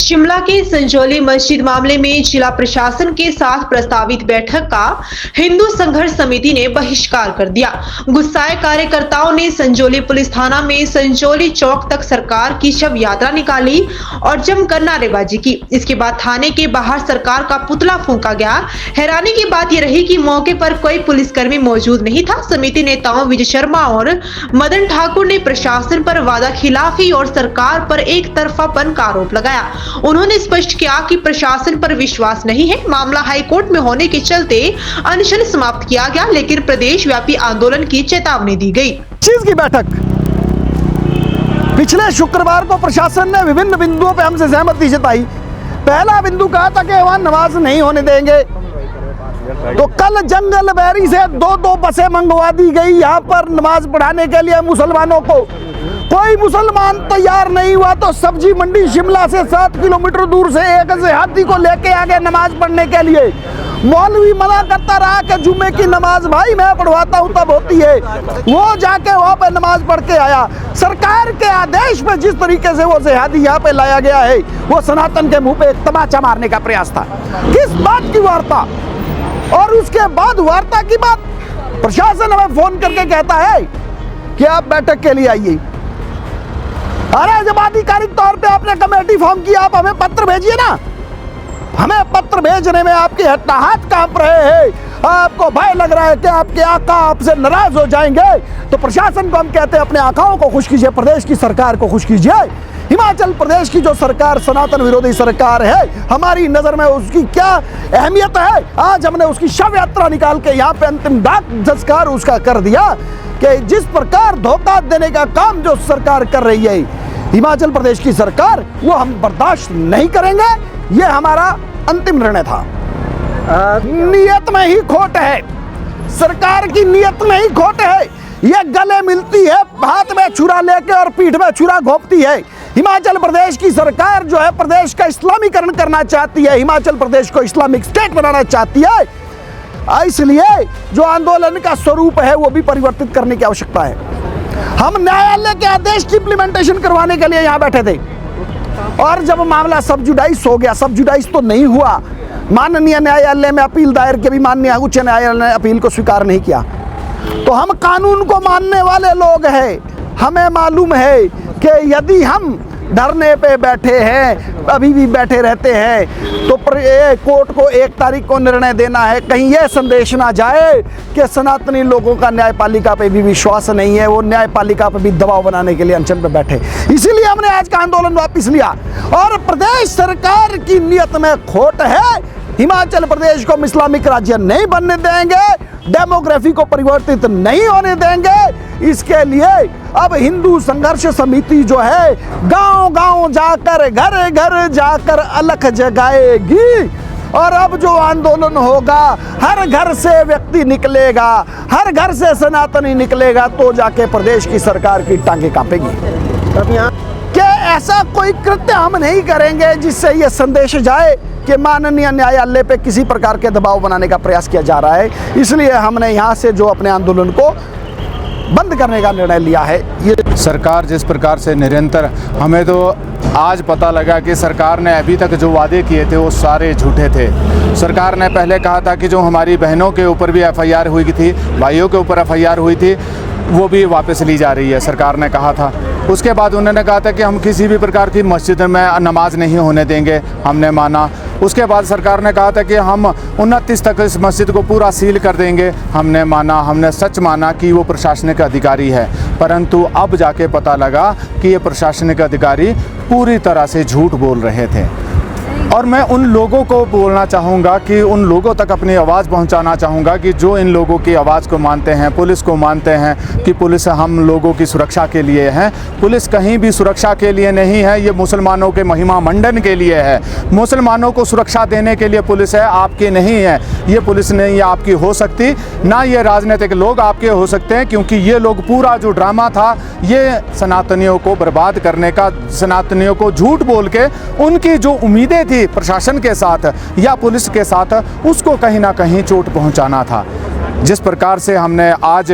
शिमला के संजौली मस्जिद मामले में जिला प्रशासन के साथ प्रस्तावित बैठक का हिंदू संघर्ष समिति ने बहिष्कार कर दिया। गुस्साए कार्यकर्ताओं ने संजौली पुलिस थाना में संजौली चौक तक सरकार की शव यात्रा निकाली और जमकर नारेबाजी की। इसके बाद थाने के बाहर सरकार का पुतला फूंका गया। हैरानी की बात यह रही कि मौके पर कोई पुलिसकर्मी मौजूद नहीं था। समिति नेताओं विजय शर्मा और मदन ठाकुर ने प्रशासन पर वादा खिलाफी और सरकार पर एक तरफापन का आरोप लगाया। उन्होंने स्पष्ट किया कि प्रशासन पर विश्वास नहीं है। मामला हाईकोर्ट में होने के चलते अनशन समाप्त किया गया, लेकिन प्रदेश व्यापी आंदोलन की चेतावनी दी गई। चीज की बैठक पिछले शुक्रवार को प्रशासन ने विभिन्न बिंदुओं पर हमसे सहमति जताई। पहला बिंदु कहा था कि वहां नमाज नहीं होने देंगे, तो कल जंगल बैरी से दो बसें मंगवा दी गई यहाँ पर नमाज पढ़ाने के लिए मुसलमानों को। कोई मुसलमान तैयार नहीं हुआ तो सब्जी मंडी शिमला से 7 किलोमीटर दूर से एक हाथी को लेके आ गए नमाज पढ़ने के लिए। मौलवी मना करता रहा कि जुम्मे की नमाज भाई मैं पढ़वाता हूँ तब होती है। वो जाके वहाँ पे नमाज पढ़ के आया। सरकार के आदेश पे जिस तरीके से वो जिहादी यहाँ पे लाया गया है, वो सनातन के मुंह पे एक तमाचा मारने का प्रयास था। किस बात की वार्ता? और उसके बाद वार्ता की बात प्रशासन हमें फोन करके कहता है कि आप बैठक के लिए आइए। अरे जब आधिकारिक तौर पे आपने कमेटी फॉर्म की, आप हमें पत्र भेजिए ना। हमें पत्र भेजने में आपके हाथ कांप रहे हैं, आपको भय लग रहा है कि आपके आका आपसे नाराज हो जाएंगे। तो प्रशासन को हम कहते हैं अपने आकाओं को खुश कीजिए, प्रदेश की सरकार को खुश कीजिए। हिमाचल प्रदेश की जो सरकार सनातन विरोधी सरकार है, हमारी नजर में उसकी क्या अहमियत है। आज हमने उसकी शव यात्रा निकाल के यहाँ पे अंतिम डाक संस्कार उसका कर दिया कि जिस प्रकार धोखा देने का काम जो सरकार कर रही है हिमाचल प्रदेश की सरकार, वो हम बर्दाश्त नहीं करेंगे। ये हमारा अंतिम निर्णय था। नियत में ही खोट है, सरकार की नियत में ही खोट है। ये गले मिलती है, हाथ में छुरा लेके और पीठ में छुरा घोंपती है। हिमाचल प्रदेश की सरकार जो है प्रदेश का इस्लामीकरण करना चाहती है, हिमाचल प्रदेश को इस्लामिक स्टेट बनाना चाहती है। इसलिए जो आंदोलन का स्वरूप है वो भी परिवर्तित करने की आवश्यकता है। हम न्यायालय के आदेश की इम्प्लीमेंटेशन करवाने के लिए यहाँ बैठे थे और जब मामला सब जुडाइस हो गया, सब जुडाइस तो नहीं हुआ, माननीय न्यायालय में अपील दायर की भी माननीय उच्च न्यायालय ने अपील को स्वीकार नहीं किया। तो हम कानून को मानने वाले लोग हैं, हमें मालूम है कि यदि हम धरने पे बैठे हैं, अभी भी बैठे रहते हैं, तो कोर्ट को 1 तारीख को निर्णय देना है। कहीं यह संदेश ना जाए कि सनातनी लोगों का न्यायपालिका पे भी विश्वास नहीं है, वो न्यायपालिका पे भी दबाव बनाने के लिए अनशन पे बैठे। इसीलिए हमने आज का आंदोलन वापस लिया और प्रदेश सरकार की नियत में खोट है। हिमाचल प्रदेश को हम इस्लामिक राज्य नहीं बनने देंगे, डेमोग्राफी को परिवर्तित नहीं होने देंगे। इसके लिए अब हिंदू संघर्ष समिति जो है गांव-गांव जाकर, घर-घर जाकर अलख जगाएगी। और अब जो आंदोलन होगा, हर घर से व्यक्ति निकलेगा, हर घर से सनातनी निकलेगा, तो जाके प्रदेश की सरकार की टांगे कांपेगी। अब यहाँ क्या ऐसा कोई कृत्य हम नहीं करेंगे जिससे ये संदेश जाए कि माननीय न्यायालय पे किसी प्रकार के दबाव बनाने का प्रयास किया जा रहा है। इसलिए हमने यहाँ से जो अपने आंदोलन को बंद करने का निर्णय लिया है। ये सरकार जिस प्रकार से निरंतर, हमें तो आज पता लगा कि सरकार ने अभी तक जो वादे किए थे वो सारे झूठे थे। सरकार ने पहले कहा था कि जो हमारी बहनों के ऊपर भी FIR हुई थी, भाइयों के ऊपर FIR हुई थी, वो भी वापस ली जा रही है, सरकार ने कहा था। उसके बाद उन्होंने कहा था कि हम किसी भी प्रकार की मस्जिद में नमाज नहीं होने देंगे, हमने माना। उसके बाद सरकार ने कहा था कि हम 29 तक इस मस्जिद को पूरा सील कर देंगे, हमने माना, हमने सच माना कि वो प्रशासनिक अधिकारी है। परंतु अब जाके पता लगा कि ये प्रशासनिक अधिकारी पूरी तरह से झूठ बोल रहे थे। और मैं उन लोगों को बोलना चाहूँगा कि उन लोगों तक अपनी आवाज़ पहुँचाना चाहूँगा कि जो इन लोगों की आवाज़ को मानते हैं, पुलिस को मानते हैं कि पुलिस हम लोगों की सुरक्षा के लिए है। पुलिस कहीं भी सुरक्षा के लिए नहीं है, ये मुसलमानों के महिमा मंडन के लिए है। मुसलमानों को सुरक्षा देने के लिए पुलिस है, आपकी नहीं है। ये पुलिस नहीं आपकी हो सकती, ना ये राजनीतिक लोग आपके हो सकते हैं, क्योंकि ये लोग पूरा जो ड्रामा था ये सनातनियों को बर्बाद करने का, सनातनियों को झूठ बोल के उनकी जो उम्मीदें थी प्रशासन के साथ या पुलिस के साथ, उसको कहीं ना कहीं चोट पहुंचाना था। जिस प्रकार से हमने आज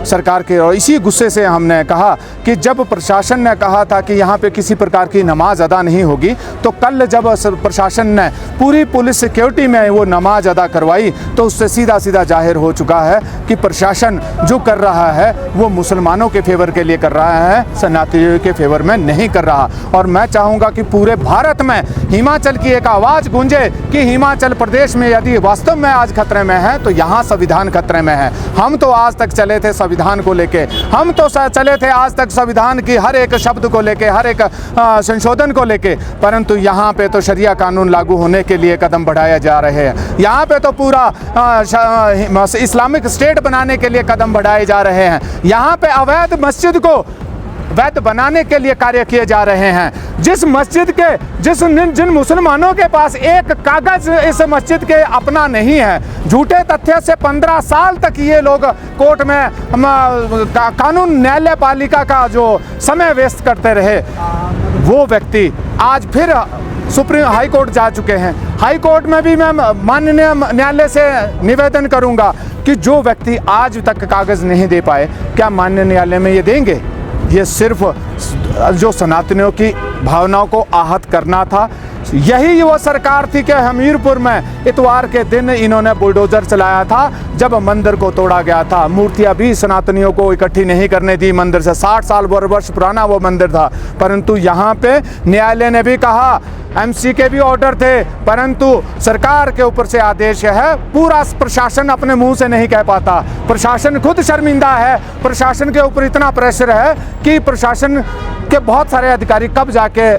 सरकार के और इसी गुस्से से हमने कहा कि जब प्रशासन ने कहा था कि यहाँ पे किसी प्रकार की नमाज अदा नहीं होगी, तो कल जब प्रशासन ने पूरी पुलिस सिक्योरिटी में वो नमाज अदा करवाई तो उससे सीधा सीधा जाहिर हो चुका है कि प्रशासन जो कर रहा है वो मुसलमानों के फेवर के लिए कर रहा है, सनातनियों के फेवर में नहीं कर रहा। और मैं चाहूँगा कि पूरे भारत में हिमाचल की एक आवाज़ गूंजे कि हिमाचल प्रदेश में यदि वास्तव में आज खतरे में है तो यहाँ संविधान खतरे में है। हम तो आज तक चले थे संविधान को लेके, हम तो चले थे आज तक संविधान की हर एक शब्द को लेके, हर एक संशोधन को लेके, परंतु यहाँ पे तो शरिया कानून लागू होने के लिए कदम बढ़ाए जा रहे हैं। यहाँ पे तो पूरा इस्लामिक स्टेट बनाने के लिए कदम बढ़ाए जा रहे हैं। यहाँ पे अवैध मस्जिद को वैध बनाने के लिए कार्य किए जा रहे हैं। जिस मस्जिद के जिन मुसलमानों के पास एक कागज इस मस्जिद के अपना नहीं है, झूठे तथ्य से 15 साल तक ये लोग कोर्ट में कानून न्यायपालिका का जो समय वेस्ट करते रहे, वो व्यक्ति आज फिर सुप्रीम हाई कोर्ट जा चुके हैं। हाई कोर्ट में भी मैं माननीय न्यायालय से निवेदन करूंगा कि जो व्यक्ति आज तक कागज नहीं दे पाए, क्या माननीय न्यायालय में ये देंगे? ये सिर्फ जो सनातनियों की भावनाओं को आहत करना था। यही वो सरकार थी कि हमीरपुर में इतवार के दिन इन्होंने बुलडोजर चलाया था जब मंदिर को तोड़ा गया था। मूर्तियां भी सनातनियों को इकट्ठी नहीं करने दी मंदिर से, 60 साल वर्ष पुराना वो मंदिर था। परंतु यहाँ पे न्यायालय ने भी कहा, एमसी के भी ऑर्डर थे, परंतु सरकार के ऊपर से आदेश है। पूरा प्रशासन अपने मुंह से नहीं कह पाता, प्रशासन खुद शर्मिंदा है। प्रशासन के ऊपर इतना प्रेशर है कि प्रशासन के बहुत सारे अधिकारी कब जाके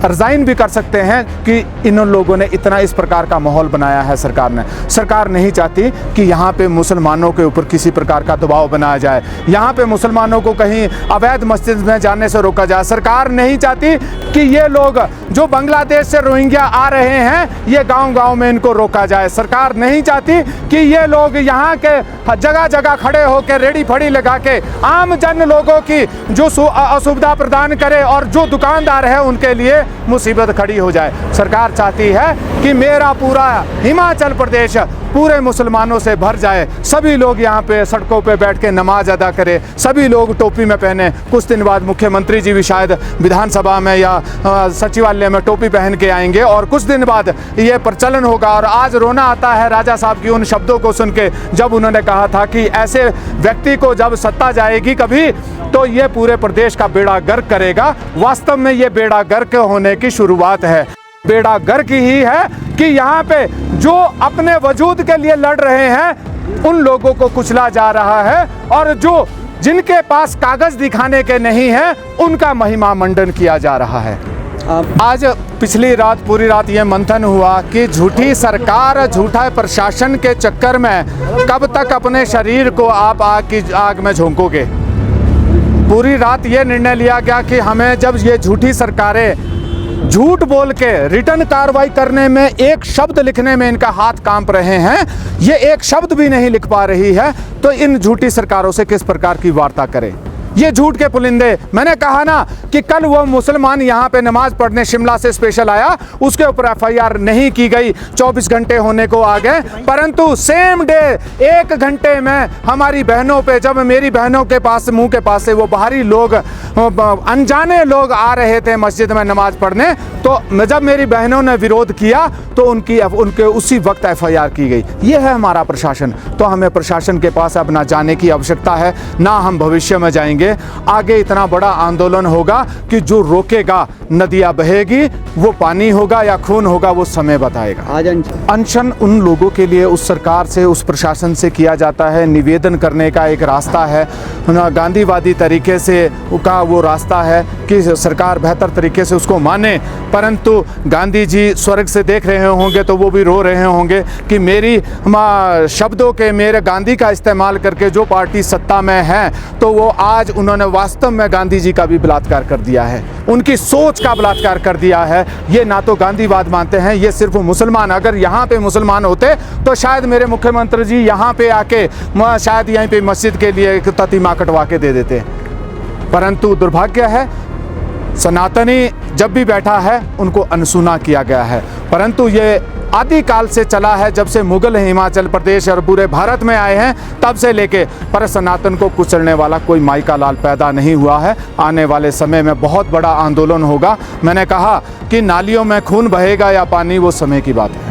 रिजाइन भी कर सकते हैं कि इन लोगों ने इतना इस प्रकार का माहौल बनाया है। सरकार नहीं चाहती कि यहाँ पे मुसलमानों के ऊपर किसी प्रकार का दबाव बनाया जाए, यहाँ पे मुसलमानों को कहीं अवैध मस्जिद में जाने से रोका जाए। सरकार नहीं चाहती कि ये लोग जो बांग्लादेश से रोहिंग्या आ रहे हैं, ये गांव-गांव में इनको रोका जाए। सरकार नहीं चाहती कि ये लोग यहाँ के जगह जगह खड़े होकर रेडी फड़ी लगा के आम जन लोगों की जो असुविधा प्रदान करे और जो दुकानदार है उनके लिए मुसीबत खड़ी हो जाए। सरकार चाहती है कि मेरा पूरा हिमाचल प्रदेश पूरे मुसलमानों से भर जाए, सभी लोग यहाँ पे सड़कों पे बैठ के नमाज अदा करें, सभी लोग टोपी में पहने। कुछ दिन बाद मुख्यमंत्री जी भी शायद विधानसभा में या सचिवालय में टोपी पहन के आएंगे और कुछ दिन बाद ये प्रचलन होगा। और आज रोना आता है राजा साहब की उन शब्दों को सुन के, जब उन्होंने कहा था कि ऐसे व्यक्ति को जब सत्ता जाएगी कभी तो ये पूरे प्रदेश का बेड़ा गर्क करेगा। वास्तव में ये बेड़ा गर्क होने की शुरुआत है, बेड़ा गर्क ही है कि यहाँ पे जो अपने वजूद के लिए लड़ रहे हैं उन लोगों को कुचला जा रहा है और जो जिनके पास कागज दिखाने के नहीं है उनका महिमा मंडन किया जा रहा है। आज पिछली रात पूरी रात ये मंथन हुआ कि झूठी सरकार, झूठा प्रशासन के चक्कर में कब तक अपने शरीर को आप आग में झोंकोगे। पूरी रात ये निर्णय लिया गया कि हमें जब ये झूठी सरकारें झूठ बोल के रिटर्न कार्रवाई करने में, एक शब्द लिखने में इनका हाथ कांप रहे हैं, ये एक शब्द भी नहीं लिख पा रही है, तो इन झूठी सरकारों से किस प्रकार की वार्ता करें। ये झूठ के पुलिंदे, मैंने कहा ना कि कल वो मुसलमान यहाँ पे नमाज पढ़ने शिमला से स्पेशल आया, उसके ऊपर एफआईआर नहीं की गई, 24 घंटे होने को आ गए, परंतु सेम डे 1 घंटे में हमारी बहनों पे, जब मेरी बहनों के पास मुंह के पास से वो बाहरी लोग, अनजाने लोग आ रहे थे मस्जिद में नमाज पढ़ने, तो जब मेरी बहनों ने विरोध किया तो उनके उसी वक्त एफआईआर की गई। ये है हमारा प्रशासन। तो हमें प्रशासन के पास अब ना जाने की आवश्यकता है, ना हम भविष्य में जाएंगे। आगे इतना बड़ा आंदोलन होगा कि जो रोकेगा, नदियां बहेगी, वो पानी होगा या खून होगा, वो समय बताएगा। आज अनशन उन लोगों के लिए उस सरकार से, उस प्रशासन से किया जाता है, निवेदन करने का एक रास्ता है, गांधीवादी तरीके से का वो रास्ता है कि सरकार बेहतर तरीके से उसको माने। परंतु गांधी जी स्वर्ग से देख रहे होंगे तो वो भी रो रहे होंगे कि मेरी शब्दों के, मेरे गांधी का इस्तेमाल करके जो पार्टी सत्ता में है, तो वो आज उन्होंने वास्तव में गांधी जी का भी बलात्कार कर दिया है, उनकी सोच का बलात्कार कर दिया है। ये ना तो गांधीवाद मानते हैं, ये सिर्फ मुसलमान, अगर यहाँ पे मुसलमान होते तो शायद मेरे मुख्यमंत्री जी यहाँ पे आके शायद यहीं पे मस्जिद के लिए एक प्रतिमा कटवा के दे देते। परंतु दुर्भाग्य है, सनातनी जब भी बैठा है उनको अनसुना किया गया है। परंतु ये आदिकाल से चला है, जब से मुगल हिमाचल प्रदेश और पूरे भारत में आए हैं तब से लेके, पर सनातन को कुचलने वाला कोई माई का लाल पैदा नहीं हुआ है। आने वाले समय में बहुत बड़ा आंदोलन होगा। मैंने कहा कि नालियों में खून बहेगा या पानी, वो समय की बात है।